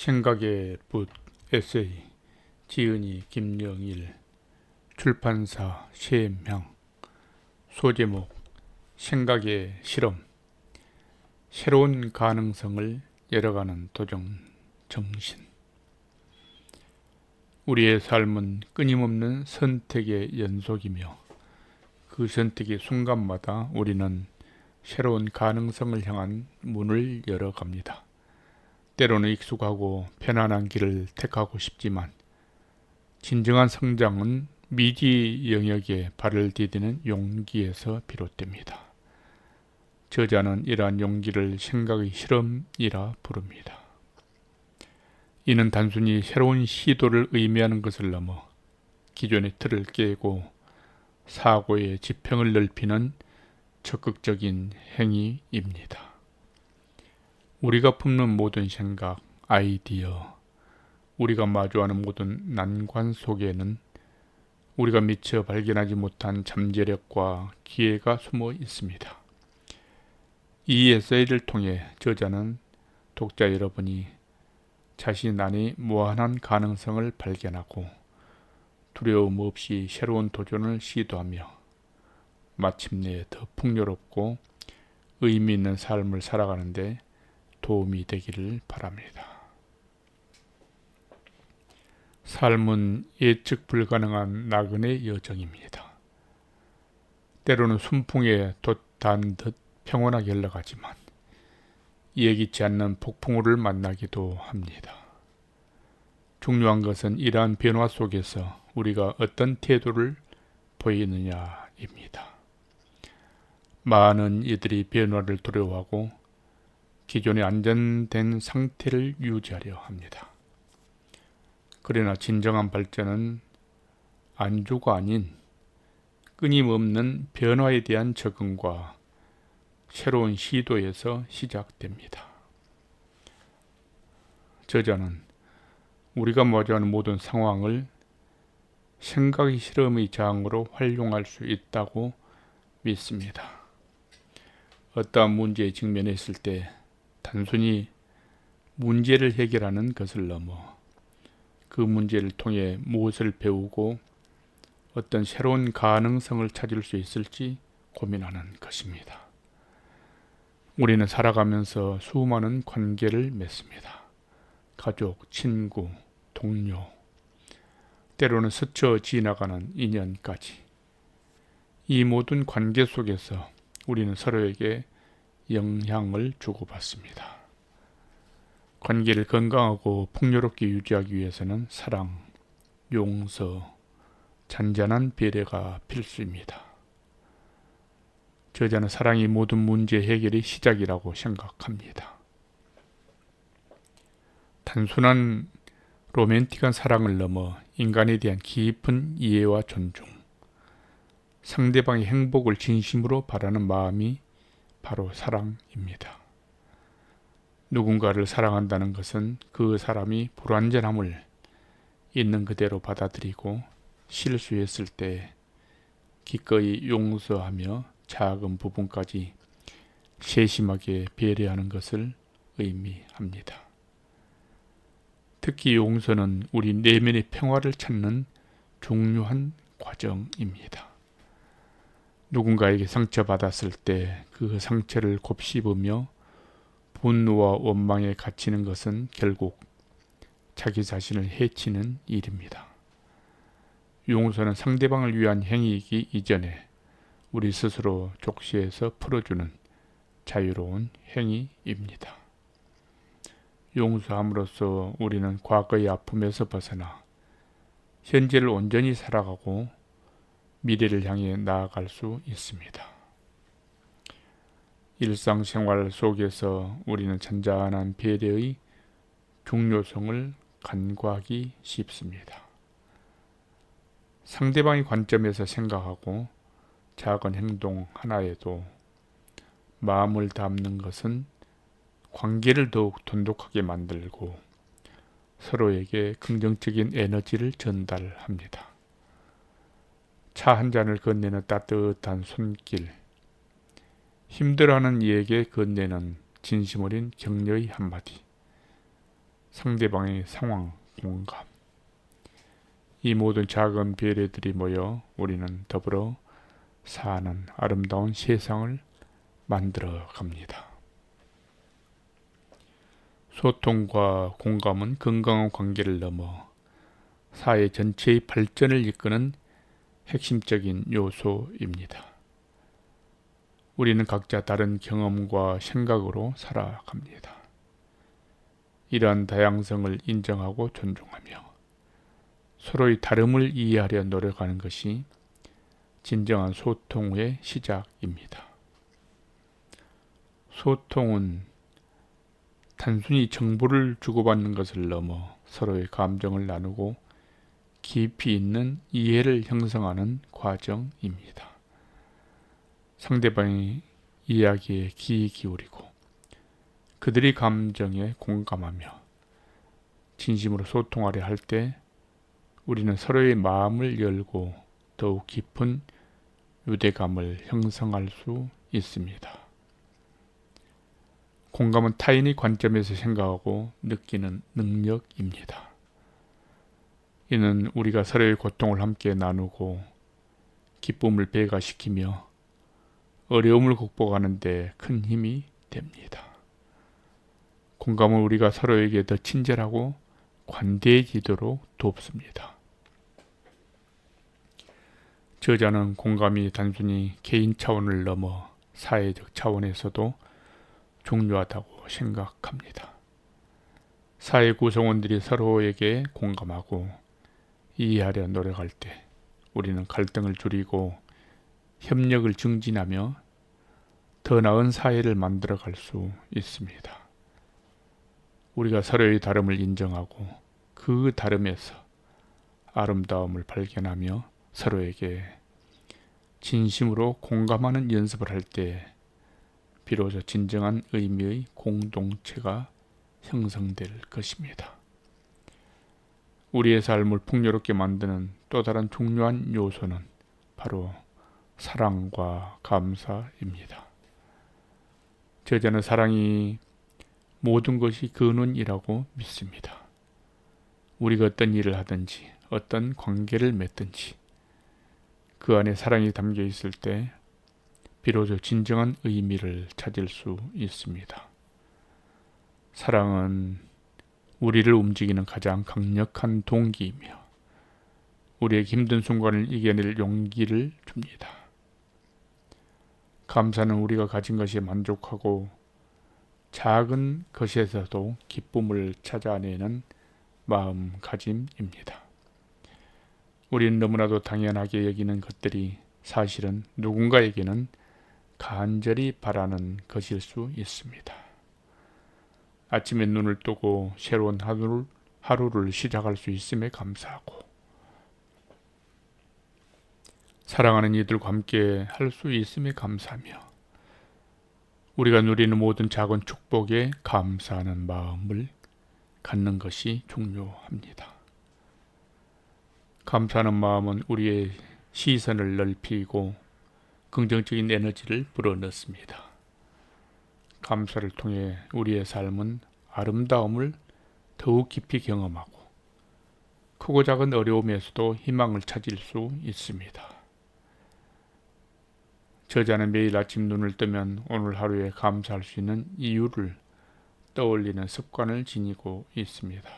생각의 붓 에세이 지은이 김영일 출판사 셰엠향 소제목 생각의 실험 새로운 가능성을 열어가는 도전 정신. 우리의 삶은 끊임없는 선택의 연속이며 그 선택의 순간마다 우리는 새로운 가능성을 향한 문을 열어갑니다. 때로는 익숙하고 편안한 길을 택하고 싶지만 진정한 성장은 미지 영역에 발을 디디는 용기에서 비롯됩니다. 저자는 이러한 용기를 생각의 실험이라 부릅니다. 이는 단순히 새로운 시도를 의미하는 것을 넘어 기존의 틀을 깨고 사고의 지평을 넓히는 적극적인 행위입니다. 우리가 품는 모든 생각, 아이디어, 우리가 마주하는 모든 난관 속에는 우리가 미처 발견하지 못한 잠재력과 기회가 숨어 있습니다. 이 에세이를 통해 저자는 독자 여러분이 자신 안의 무한한 가능성을 발견하고 두려움 없이 새로운 도전을 시도하며 마침내 더 풍요롭고 의미 있는 삶을 살아가는데 도움이 되기를 바랍니다. 삶은 예측 불가능한 나그네 여정입니다. 때로는 순풍에 돛단 듯 평온하게 흘러가지만 예기치 않는 폭풍우를 만나기도 합니다. 중요한 것은 이러한 변화 속에서 우리가 어떤 태도를 보이느냐입니다. 많은 이들이 변화를 두려워하고 기존의 안전된 상태를 유지하려 합니다. 그러나 진정한 발전은 안주가 아닌 끊임없는 변화에 대한 적응과 새로운 시도에서 시작됩니다. 저자는 우리가 마주하는 모든 상황을 생각의 실험의 장으로 활용할 수 있다고 믿습니다. 어떠한 문제에 직면했을 때 단순히 문제를 해결하는 것을 넘어 그 문제를 통해 무엇을 배우고 어떤 새로운 가능성을 찾을 수 있을지 고민하는 것입니다. 우리는 살아가면서 수많은 관계를 맺습니다. 가족, 친구, 동료, 때로는 스쳐 지나가는 인연까지. 이 모든 관계 속에서 우리는 서로에게 영향을 주고받습니다. 관계를 건강하고 풍요롭게 유지하기 위해서는 사랑, 용서, 잔잔한 배려가 필수입니다. 저자는 사랑이 모든 문제 해결의 시작이라고 생각합니다. 단순한 로맨틱한 사랑을 넘어 인간에 대한 깊은 이해와 존중, 상대방의 행복을 진심으로 바라는 마음이 바로 사랑입니다. 누군가를 사랑한다는 것은 그 사람이 불완전함을 있는 그대로 받아들이고 실수했을 때 기꺼이 용서하며 작은 부분까지 세심하게 배려하는 것을 의미합니다. 특히 용서는 우리 내면의 평화를 찾는 중요한 과정입니다. 누군가에게 상처받았을 때 그 상처를 곱씹으며 분노와 원망에 갇히는 것은 결국 자기 자신을 해치는 일입니다. 용서는 상대방을 위한 행위이기 이전에 우리 스스로 족쇄에서 풀어주는 자유로운 행위입니다. 용서함으로써 우리는 과거의 아픔에서 벗어나 현재를 온전히 살아가고 미래를 향해 나아갈 수 있습니다. 일상생활 속에서 우리는 잔잔한 배려의 중요성을 간과하기 쉽습니다. 상대방의 관점에서 생각하고 작은 행동 하나에도 마음을 담는 것은 관계를 더욱 돈독하게 만들고 서로에게 긍정적인 에너지를 전달합니다. 차 한 잔을 건네는 따뜻한 손길, 힘들어하는 이에게 건네는 진심 어린 격려의 한마디, 상대방의 상황 공감. 이 모든 작은 배려들이 모여 우리는 더불어 사는 아름다운 세상을 만들어 갑니다. 소통과 공감은 건강한 관계를 넘어 사회 전체의 발전을 이끄는 핵심적인 요소입니다. 우리는 각자 다른 경험과 생각으로 살아갑니다. 이러한 다양성을 인정하고 존중하며 서로의 다름을 이해하려 노력하는 것이 진정한 소통의 시작입니다. 소통은 단순히 정보를 주고받는 것을 넘어 서로의 감정을 나누고 깊이 있는 이해를 형성하는 과정입니다. 상대방의 이야기에 귀 기울이고 그들의 감정에 공감하며 진심으로 소통하려 할 때 우리는 서로의 마음을 열고 더욱 깊은 유대감을 형성할 수 있습니다. 공감은 타인의 관점에서 생각하고 느끼는 능력입니다. 이는 우리가 서로의 고통을 함께 나누고 기쁨을 배가시키며 어려움을 극복하는 데 큰 힘이 됩니다. 공감은 우리가 서로에게 더 친절하고 관대해지도록 돕습니다. 저자는 공감이 단순히 개인 차원을 넘어 사회적 차원에서도 중요하다고 생각합니다. 사회 구성원들이 서로에게 공감하고 이해하려 노력할 때 우리는 갈등을 줄이고 협력을 증진하며 더 나은 사회를 만들어갈 수 있습니다. 우리가 서로의 다름을 인정하고 그 다름에서 아름다움을 발견하며 서로에게 진심으로 공감하는 연습을 할 때 비로소 진정한 의미의 공동체가 형성될 것입니다. 우리의 삶을 풍요롭게 만드는 또 다른 중요한 요소는 바로 사랑과 감사입니다. 저자는 사랑이 모든 것이 근원이라고 믿습니다. 우리가 어떤 일을 하든지 어떤 관계를 맺든지 그 안에 사랑이 담겨 있을 때 비로소 진정한 의미를 찾을 수 있습니다. 사랑은 우리를 움직이는 가장 강력한 동기이며 우리에게 힘든 순간을 이겨낼 용기를 줍니다. 감사는 우리가 가진 것에 만족하고 작은 것에서도 기쁨을 찾아내는 마음가짐입니다. 우리는 너무나도 당연하게 여기는 것들이 사실은 누군가에게는 간절히 바라는 것일 수 있습니다. 아침에 눈을 뜨고 새로운 하루를 시작할 수 있음에 감사하고 사랑하는 이들과 함께 할 수 있음에 감사하며 우리가 누리는 모든 작은 축복에 감사하는 마음을 갖는 것이 중요합니다. 감사하는 마음은 우리의 시선을 넓히고 긍정적인 에너지를 불어넣습니다. 감사를 통해 우리의 삶은 아름다움을 더욱 깊이 경험하고 크고 작은 어려움에서도 희망을 찾을 수 있습니다. 저자는 매일 아침 눈을 뜨면 오늘 하루에 감사할 수 있는 이유를 떠올리는 습관을 지니고 있습니다.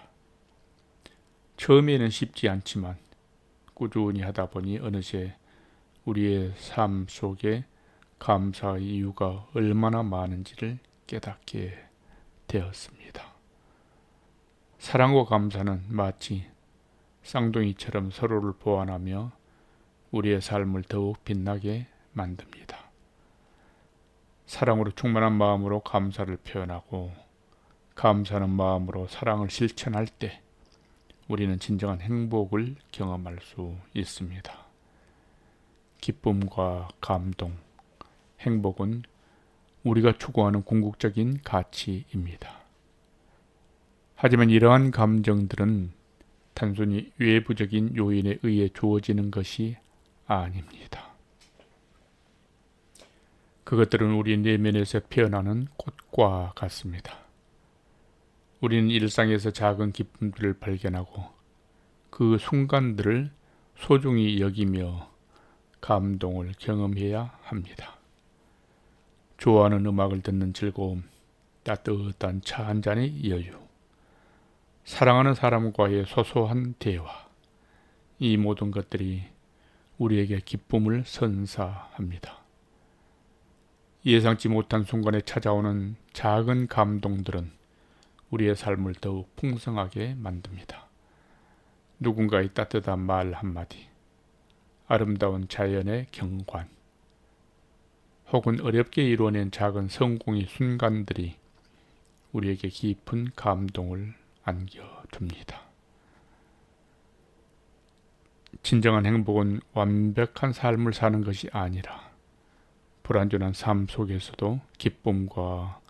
처음에는 쉽지 않지만 꾸준히 하다 보니 어느새 우리의 삶 속에 감사의 이유가 얼마나 많은지를 깨닫게 되었습니다. 사랑과 감사는 마치 쌍둥이처럼 서로를 보완하며 우리의 삶을 더욱 빛나게 만듭니다. 사랑으로 충만한 마음으로 감사를 표현하고 감사하는 마음으로 사랑을 실천할 때 우리는 진정한 행복을 경험할 수 있습니다. 기쁨과 감동, 행복은 우리가 추구하는 궁극적인 가치입니다. 하지만 이러한 감정들은 단순히 외부적인 요인에 의해 주어지는 것이 아닙니다. 그것들은 우리 내면에서 피어나는 꽃과 같습니다. 우리는 일상에서 작은 기쁨들을 발견하고 그 순간들을 소중히 여기며 감동을 경험해야 합니다. 좋아하는 음악을 듣는 즐거움, 따뜻한 차 한 잔의 여유, 사랑하는 사람과의 소소한 대화, 이 모든 것들이 우리에게 기쁨을 선사합니다. 예상치 못한 순간에 찾아오는 작은 감동들은 우리의 삶을 더욱 풍성하게 만듭니다. 누군가의 따뜻한 말 한마디, 아름다운 자연의 경관, 혹은 어렵게 이루어낸 작은 성공의 순간들이 우리에게 깊은 감동을 안겨줍니다. 진정한 행복은 완벽한 삶을 사는 것이 아니라 불완전한 삶 속에서도 기쁨과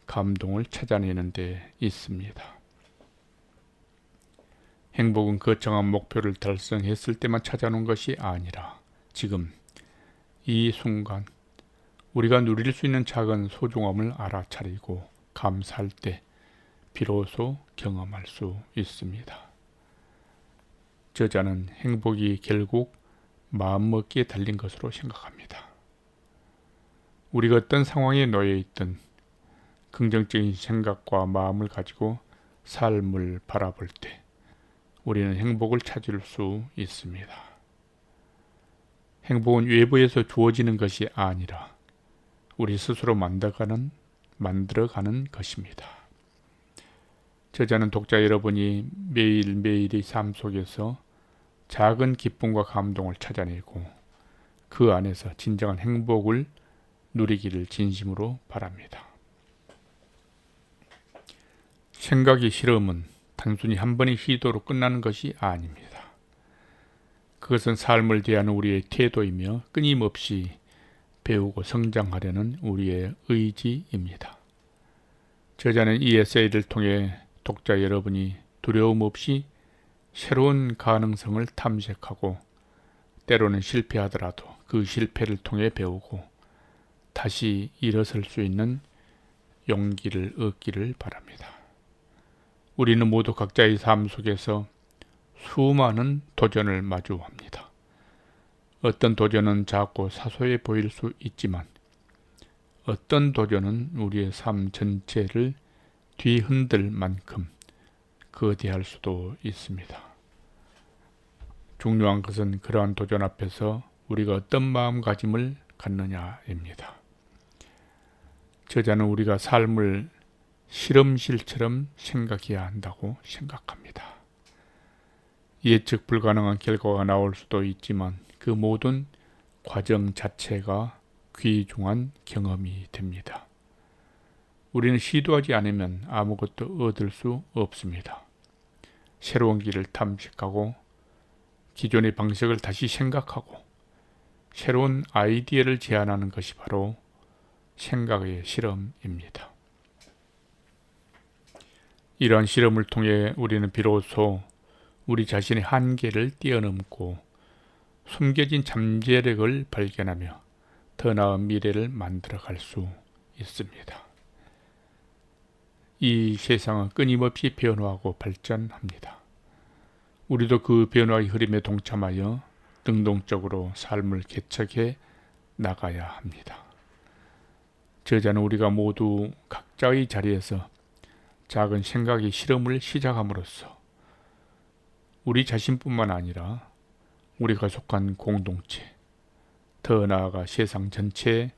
감동을 찾아내는 데 있습니다. 행복은 거창한 목표를 달성했을 때만 찾아오는 것이 아니라 지금 이 순간 우리가 누릴 수 있는 작은 소중함을 알아차리고 감사할 때 비로소 경험할 수 있습니다. 저자는 행복이 결국 마음먹기에 달린 것으로 생각합니다. 우리가 어떤 상황에 놓여 있든 긍정적인 생각과 마음을 가지고 삶을 바라볼 때 우리는 행복을 찾을 수 있습니다. 행복은 외부에서 주어지는 것이 아니라 우리 스스로 만들어가는 것입니다. 저자는 독자 여러분이 매일매일의 삶 속에서 작은 기쁨과 감동을 찾아내고 그 안에서 진정한 행복을 누리기를 진심으로 바랍니다. 생각의 실험은 단순히 한 번의 시도로 끝나는 것이 아닙니다. 그것은 삶을 대하는 우리의 태도이며 끊임없이 배우고 성장하려는 우리의 의지입니다. 저자는 이 에세이를 통해 독자 여러분이 두려움 없이 새로운 가능성을 탐색하고 때로는 실패하더라도 그 실패를 통해 배우고 다시 일어설 수 있는 용기를 얻기를 바랍니다. 우리는 모두 각자의 삶 속에서 수많은 도전을 마주합니다. 어떤 도전은 작고 사소해 보일 수 있지만 어떤 도전은 우리의 삶 전체를 뒤흔들 만큼 거대할 수도 있습니다. 중요한 것은 그러한 도전 앞에서 우리가 어떤 마음가짐을 갖느냐입니다. 저자는 우리가 삶을 실험실처럼 생각해야 한다고 생각합니다. 예측 불가능한 결과가 나올 수도 있지만 그 모든 과정 자체가 귀중한 경험이 됩니다. 우리는 시도하지 않으면 아무것도 얻을 수 없습니다. 새로운 길을 탐색하고 기존의 방식을 다시 생각하고 새로운 아이디어를 제안하는 것이 바로 생각의 실험입니다. 이러한 실험을 통해 우리는 비로소 우리 자신의 한계를 뛰어넘고 숨겨진 잠재력을 발견하며 더 나은 미래를 만들어갈 수 있습니다. 이 세상은 끊임없이 변화하고 발전합니다. 우리도 그 변화의 흐름에 동참하여 능동적으로 삶을 개척해 나가야 합니다. 저자는 우리가 모두 각자의 자리에서 작은 생각의 실험을 시작함으로써 우리 자신뿐만 아니라 우리가 속한 공동체, 더 나아가 세상 전체에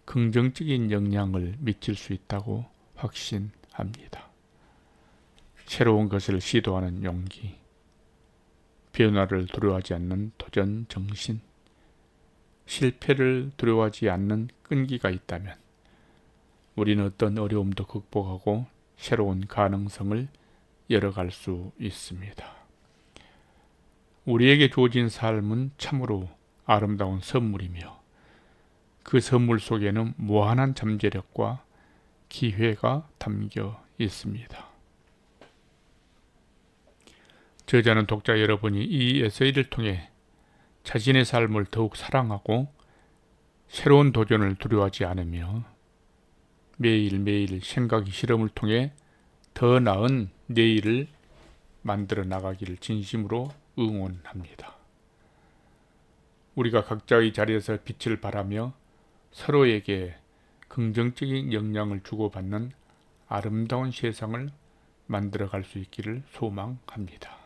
긍정적인 영향을 미칠 수 있다고 확신합니다. 새로운 것을 시도하는 용기, 변화를 두려워하지 않는 도전 정신, 실패를 두려워하지 않는 끈기가 있다면 우리는 어떤 어려움도 극복하고 새로운 가능성을 열어갈 수 있습니다. 우리에게 주어진 삶은 참으로 아름다운 선물이며 그 선물 속에는 무한한 잠재력과 기회가 담겨 있습니다. 저자는 독자 여러분이 이 에세이를 통해 자신의 삶을 더욱 사랑하고 새로운 도전을 두려워하지 않으며 매일매일 생각의 실험을 통해 더 나은 내일을 만들어 나가기를 진심으로 응원합니다. 우리가 각자의 자리에서 빛을 발하며 서로에게 긍정적인 영향을 주고받는 아름다운 세상을 만들어갈 수 있기를 소망합니다.